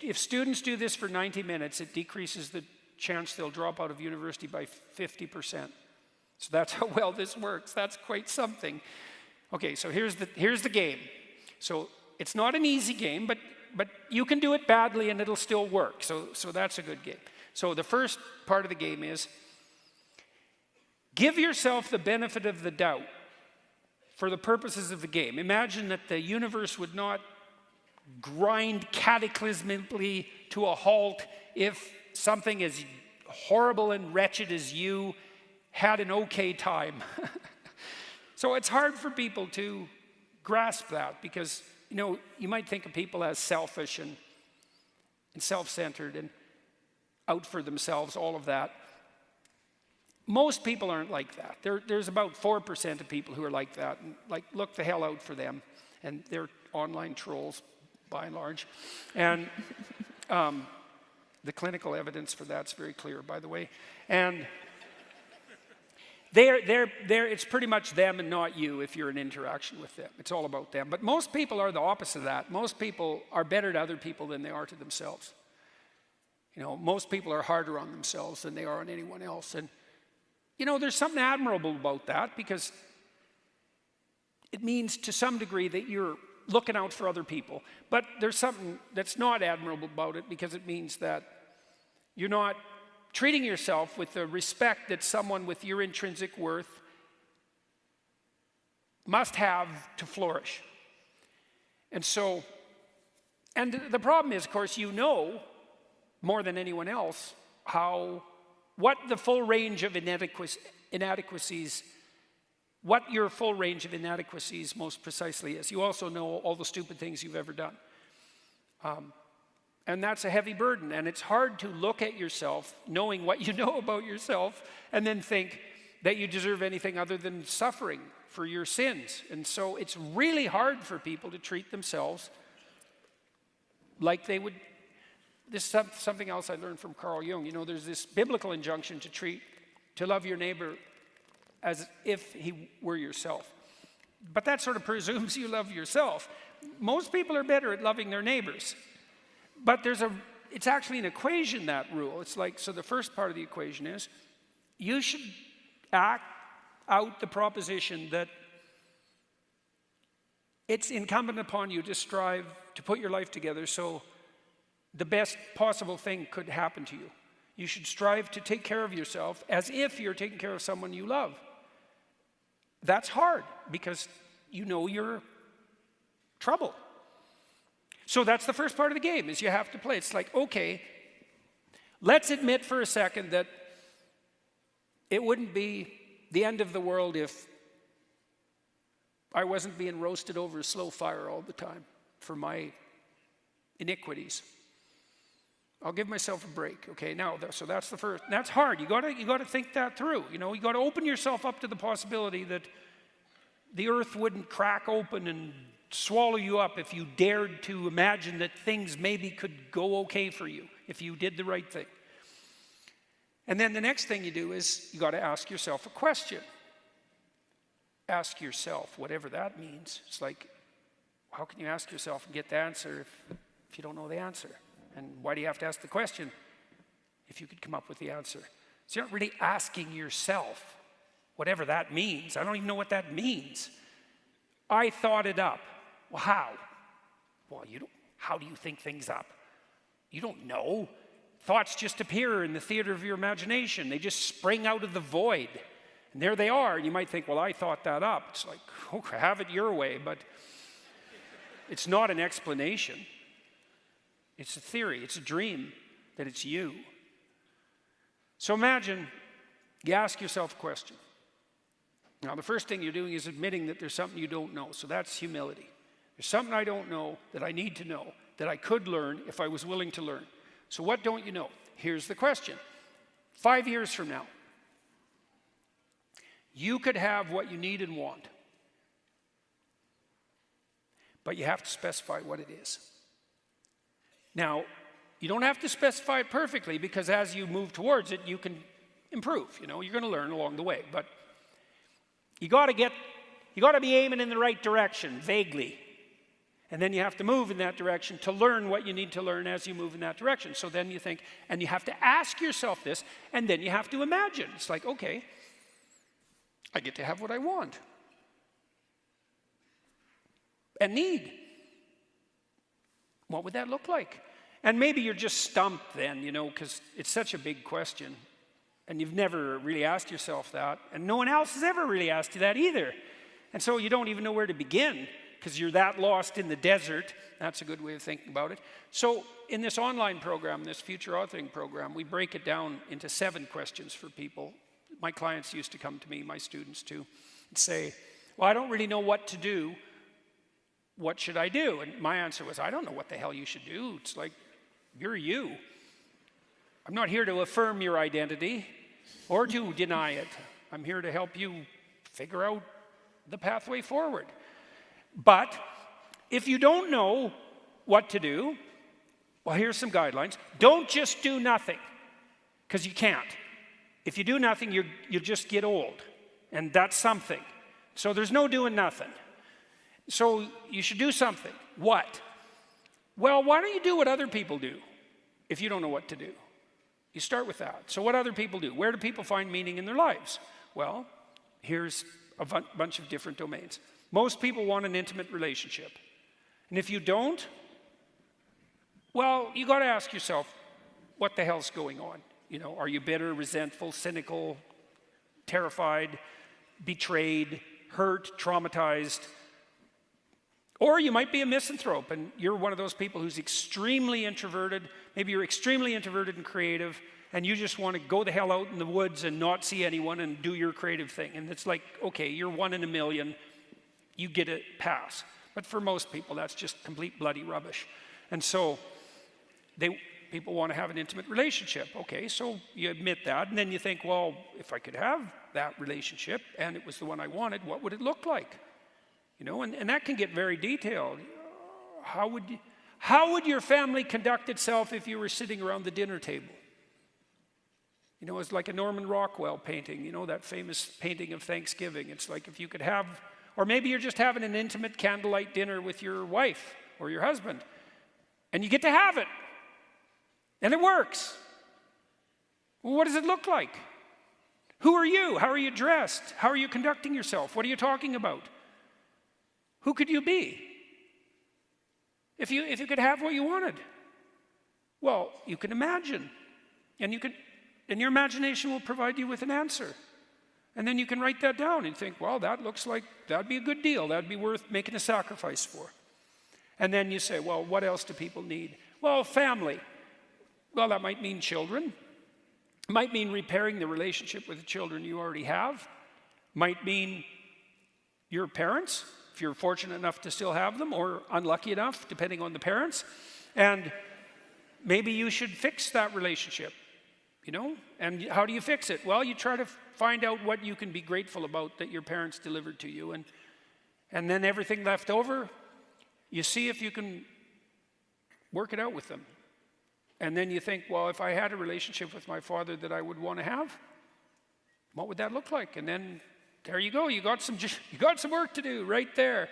If students do this for 90 minutes, it decreases the chance they'll drop out of university by 50%. So that's how well this works. That's quite something. Okay, so here's the game. So it's not an easy game, but you can do it badly and it'll still work. So that's a good game. So the first part of the game is give yourself the benefit of the doubt for the purposes of the game. Imagine that the universe would not grind cataclysmically to a halt if something as horrible and wretched as you had an okay time. So it's hard for people to grasp that because, you might think of people as selfish and self-centered and out for themselves, all of that. Most people aren't like that. There's about 4% of people who are like that, and look the hell out for them. And they're online trolls, by and large. And the clinical evidence for that's very clear, by the way. And it's pretty much them and not you if you're in interaction with them. It's all about them. But most people are the opposite of that. Most people are better to other people than they are to themselves. Most people are harder on themselves than they are on anyone else. And, there's something admirable about that because it means to some degree that you're looking out for other people. But there's something that's not admirable about it because it means that you're not treating yourself with the respect that someone with your intrinsic worth must have to flourish. And the problem is, of course, more than anyone else what the full range of inadequacies, what your full range of inadequacies most precisely is. You also know all the stupid things you've ever done. And that's a heavy burden, and it's hard to look at yourself, knowing what you know about yourself, and then think that you deserve anything other than suffering for your sins. And so it's really hard for people to treat themselves like they would. This is something else I learned from Carl Jung. There's this biblical injunction to love your neighbor as if he were yourself. But that sort of presumes you love yourself. Most people are better at loving their neighbors. But it's actually an equation, that rule. It's so the first part of the equation is you should act out the proposition that it's incumbent upon you to strive to put your life together so the best possible thing could happen to you. You should strive to take care of yourself as if you're taking care of someone you love. That's hard because you're trouble. So that's the first part of the game, is you have to play. It's okay, let's admit for a second that it wouldn't be the end of the world if I wasn't being roasted over a slow fire all the time for my iniquities. I'll give myself a break, okay? So that's the first. That's hard. You got to think that through. You got to open yourself up to the possibility that the earth wouldn't crack open and swallow you up if you dared to imagine that things maybe could go okay for you if you did the right thing. And then the next thing you do is you got to ask yourself a question. Ask yourself, whatever that means. It's how can you ask yourself and get the answer if you don't know the answer? And why do you have to ask the question if you could come up with the answer? So you're not really asking yourself, whatever that means. I don't even know what that means. I thought it up. Well, how? Well, how do you think things up? You don't know. Thoughts just appear in the theater of your imagination. They just spring out of the void. And there they are. And you might think, well, I thought that up. It's okay, have it your way. But it's not an explanation. It's a theory. It's a dream that it's you. So imagine you ask yourself a question. Now, the first thing you're doing is admitting that there's something you don't know. So that's humility. There's something I don't know that I need to know, that I could learn if I was willing to learn. So what don't you know? Here's the question. 5 years from now, you could have what you need and want, but you have to specify what it is. Now, you don't have to specify it perfectly because as you move towards it, you can improve. You're going to learn along the way, but you got to be aiming in the right direction, vaguely. And then you have to move in that direction to learn what you need to learn as you move in that direction. So then you think, and you have to ask yourself this, and then you have to imagine. It's like, okay, I get to have what I want and need. What would that look like? And maybe you're just stumped then, because it's such a big question. And you've never really asked yourself that. And no one else has ever really asked you that either. And so you don't even know where to begin because you're that lost in the desert. That's a good way of thinking about it. So in this online program, this future authoring program, we break it down into 7 questions for people. My clients used to come to me, my students too, and say, well, I don't really know what to do. What should I do? And my answer was, I don't know what the hell you should do. It's like, you're you. I'm not here to affirm your identity or to deny it. I'm here to help you figure out the pathway forward. But if you don't know what to do, well, here's some guidelines. Don't just do nothing, because you can't. If you do nothing, you'll just get old, and that's something. So there's no doing nothing. So you should do something. What? Well, why don't you do what other people do if you don't know what to do? You start with that. So what other people do? Where do people find meaning in their lives? Well, here's a bunch of different domains. Most people want an intimate relationship. And if you don't, well, you got to ask yourself, what the hell's going on? Are you bitter, resentful, cynical, terrified, betrayed, hurt, traumatized? Or you might be a misanthrope, and you're one of those people who's extremely introverted. Maybe you're extremely introverted and creative, and you just want to go the hell out in the woods and not see anyone and do your creative thing. And it's like, okay, you're 1 in a million. You get a pass. But for most people, that's just complete bloody rubbish. And so people want to have an intimate relationship. Okay, so you admit that, and then you think, well, if I could have that relationship and it was the one I wanted, what would it look like? And that can get very detailed. How would your family conduct itself if you were sitting around the dinner table? It's like a Norman Rockwell painting, that famous painting of Thanksgiving. It's like if you could have, or maybe you're just having an intimate candlelight dinner with your wife or your husband, and you get to have it, and it works. Well, what does it look like? Who are you? How are you dressed? How are you conducting yourself? What are you talking about? Who could you be if you could have what you wanted? Well, you can imagine, and your imagination will provide you with an answer. And then you can write that down and think, well, that looks like that'd be a good deal. That'd be worth making a sacrifice for. And then you say, well, what else do people need? Well, family. Well, that might mean children. It might mean repairing the relationship with the children you already have. Might mean your parents, if you're fortunate enough to still have them, or unlucky enough, depending on the parents. And maybe you should fix that relationship, And how do you fix it? Well, you try to find out what you can be grateful about that your parents delivered to you. And then everything left over, you see if you can work it out with them. And then you think, well, if I had a relationship with my father that I would want to have, what would that look like? And then there you go. You got some work to do right there.